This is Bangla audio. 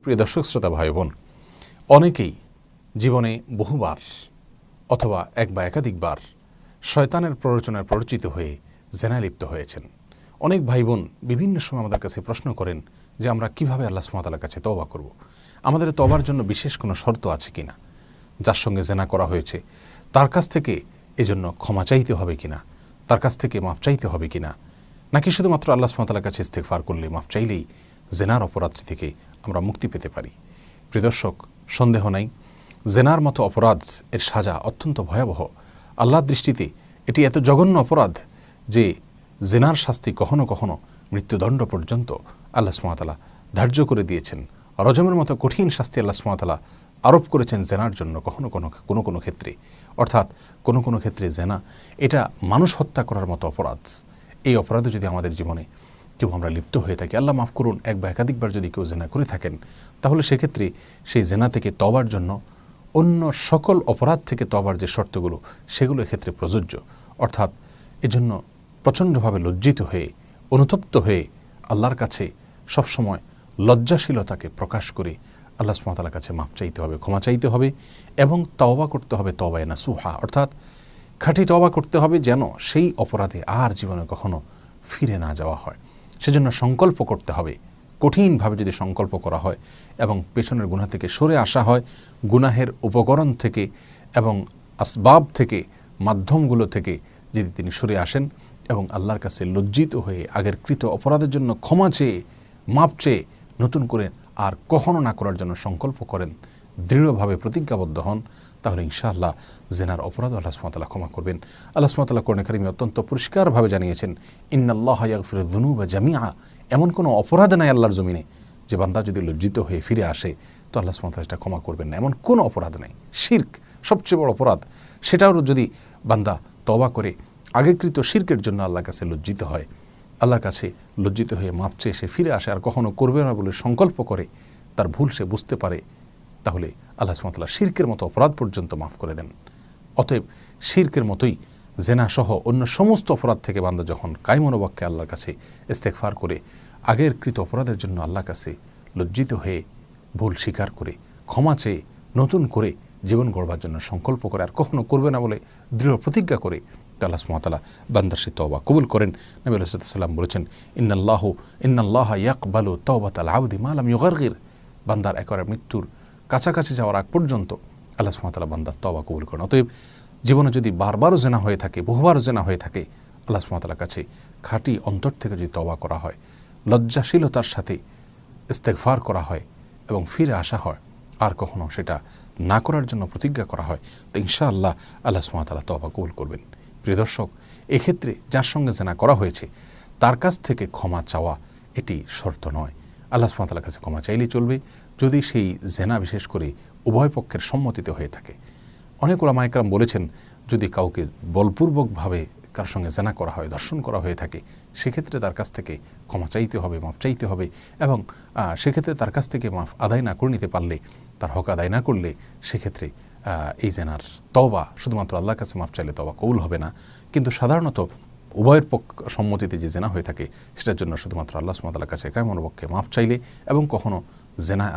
প্রিয় দর্শক শ্রোতা ভাই বোন, অনেকেই জীবনে বহুবার অথবা এক বা একাধিকবার শয়তানের প্ররোচনায় প্ররোচিত হয়ে জেনায় লিপ্ত হয়েছেন। অনেক ভাই বোন বিভিন্ন সময় আমাদের কাছে প্রশ্ন করেন যে আমরা কিভাবে আল্লাহ সুবহানাহু ওয়া তাআলার কাছে তওবা করব। আমাদের তওবার জন্য বিশেষ কোনো শর্ত আছে কিনা, যার সঙ্গে জেনা করা হয়েছে তার কাছ থেকে এজন্য ক্ষমা চাইতে হবে কিনা, তার কাছ থেকে মাফ চাইতে হবে কিনা, নাকি শুধুমাত্র আল্লাহ সুবহানাহু ওয়া তাআলার কাছে ইস্তেগফার করলে, মাফ চাইলেই জেনার অপরাধটি থেকে আমরা মুক্তি পেতে পারি। প্রিয় দর্শক, সন্দেহ নাই জেনার মতো অপরাধ এর সাজা অত্যন্ত ভয়াবহ। আল্লাহর দৃষ্টিতে এটি এত জঘন্য অপরাধ যে জেনার শাস্তি কখনো কখনো মৃত্যুদণ্ড পর্যন্ত আল্লাহ সুবহানাহু ওয়া তাআলা ধার্য করে দিয়েছেন। রজমের মতো কঠিন শাস্তি আল্লাহ সুবহানাহু ওয়া তাআলা আরোপ করেছেন জেনার জন্য কোনো কোনো ক্ষেত্রে। অর্থাৎ কোনো কোনো ক্ষেত্রে জেনা এটা মানুষ হত্যা করার মতো অপরাধ। এই অপরাধে যদি আমাদের জীবনে কেউ আমরা লিপ্ত হয়ে থাকি, আল্লাহ মাফ করুন, এক বা একাধিকবার যদি কেউ জেনা করে থাকেন, তাহলে সেক্ষেত্রে সেই জেনা থেকে তওবার জন্য অন্য সকল অপরাধ থেকে তওবার যে শর্তগুলো সেগুলো এক্ষেত্রে প্রযোজ্য। অর্থাৎ এজন্য প্রচণ্ডভাবে লজ্জিত হয়ে, অনুতপ্ত হয়ে আল্লাহর কাছে সবসময় লজ্জাশীলতাকে প্রকাশ করে আল্লাহ সুবহানাহু ওয়া তাআলার কাছে মাফ চাইতে হবে, ক্ষমা চাইতে হবে এবং তওবা করতে হবে তওবায়ে নাসুহা। অর্থাৎ খাঁটি তওবা করতে হবে যেন সেই অপরাধে আর জীবনে কখনো ফিরে না যাওয়া হয়। সেজন্য সংকল্প করতে হবে। কঠিনভাবে যদি সংকল্প করা হয় এবং পেছনের গুনাহ থেকে সরে আসা হয়, গুনাহের উপকরণ থেকে এবং আসবাব থেকে, মাধ্যমগুলো থেকে যদি তিনি সরে আসেন এবং আল্লাহর কাছে লজ্জিত হয়ে আগের কৃত অপরাধের জন্য ক্ষমা চেয়ে, মাপ চেয়ে নতুন করে আর কখনো না করার জন্য সংকল্প করেন, দৃঢ়ভাবে প্রতিজ্ঞাবদ্ধ হন, তাহলে ইনশাআল্লাহ জেনার অপরাধ আল্লাহ সুবহানাহু ওয়া তাআলা ক্ষমা করবেন। আল্লাহ সুবহানাহু ওয়া তাআলা কোরআনে কারিমে অত্যন্ত পরিষ্কারভাবে জানিয়েছেন, ইন্নাল্লাহা ইয়াগফিরুয যুনুবা জামিআ। এমন কোনো অপরাধ নাই আল্লাহর জমিনে যে বান্দা যদি লজ্জিত হয়ে ফিরে আসে তো আল্লাহ সুবহানাহু ওয়া তাআলা সেটা ক্ষমা করবেন না। এমন কোনো অপরাধ নাই। শিরক সবচেয়ে বড় অপরাধ, সেটাও যদি বান্দা তওবা করে আগেকৃত শিরকের জন্য আল্লাহর কাছে লজ্জিত হয়, আল্লাহর কাছে লজ্জিত হয়ে মাপ চেয়ে সে ফিরে আসে আর কখনো করবে না বলে সংকল্প করে, তার ভুল সে বুঝতে পারে, তাহলে আল্লাহ সুবহানাহু ওয়া তাআলা শিরকের মতো অপরাধ পর্যন্ত মাফ করে দেন। অতএব শিরকের মতোই জেনা সহ অন্য সমস্ত অপরাধ থেকে বান্দা যখন কায়মনোবাক্যে আল্লাহর কাছে ইস্তেগফার করে আগের কৃত অপরাধের জন্য আল্লাহর কাছে লজ্জিত হয়ে ভুল স্বীকার করে ক্ষমা চেয়ে নতুন করে জীবন গড়বার জন্য সংকল্প করে আর কখনো করবে না বলে দৃঢ় প্রতিজ্ঞা করে, আল্লাহ সুবহানাহু ওয়া তাআলা বান্দার সে তওবা কবুল করেন। নবী আলাইহিস সালাম বলেছেন, ইন্নাল্লাহা ইয়াকবালু তাওবাতাল আবদি মা লাম ইউগারগির। বান্দার একেবারে মৃত্যুর কাছাকাছি যাওয়ার আগ পর্যন্ত আল্লাহ সুবহানাহু ওয়া তাআলা বান্দার তওবা কবুল করেন। অতএব জীবনে যদি বারবারও জেনা হয়ে থাকে, বহুবারও জেনা হয়ে থাকে, আল্লাহ সুবহানাহু ওয়া তাআলার কাছে খাঁটি অন্তর থেকে যদি তওবা করা হয়, লজ্জাশীলতার সাথে ইস্তেগফার করা হয় এবং ফিরে আসা হয়, আর কখনো সেটা না করার জন্য প্রতিজ্ঞা করা হয়, তো ইনশাআল্লাহ আল্লাহ সুবহানাহু ওয়া তাআলা তওবা কবুল করবেন। প্রিয় দর্শক, এক্ষেত্রে যার সঙ্গে জেনা করা হয়েছে তার কাছ থেকে ক্ষমা চাওয়া এটি শর্ত নয়। আল্লাহ সুবহানাহু ওয়া তাআলার কাছে ক্ষমা চাইলেই চলবে, যদি সেই জেনা বিশেষ করে উভয় পক্ষের সম্মতিতে হয়ে থাকে। অনেক উলামা ইকরাম বলেছেন, যদি কাউকে বলপূর্বকভাবে কার সঙ্গে জেনা করা হয়, ধর্ষণ করা হয়ে থাকে, সেক্ষেত্রে তার কাছ থেকে ক্ষমা চাইতে হবে, মাফ চাইতে হবে এবং সেক্ষেত্রে তার কাছ থেকে মাফ আদায় না করে নিতে পারলে, তার হক আদায় না করলে, সেক্ষেত্রে এই জেনার তওবা শুধুমাত্র আল্লাহর কাছে মাফ চাইলে তওবা কবুল হবে না। কিন্তু সাধারণত উভয়ের পক্ষ সম্মতিতে যে জেনা হয়ে থাকে সেটার জন্য শুধুমাত্র আল্লাহ সুবহানাহু ওয়া তাআলার কাছে কায়মনোবাক্যে মাফ চাইলে এবং কখনো জেনা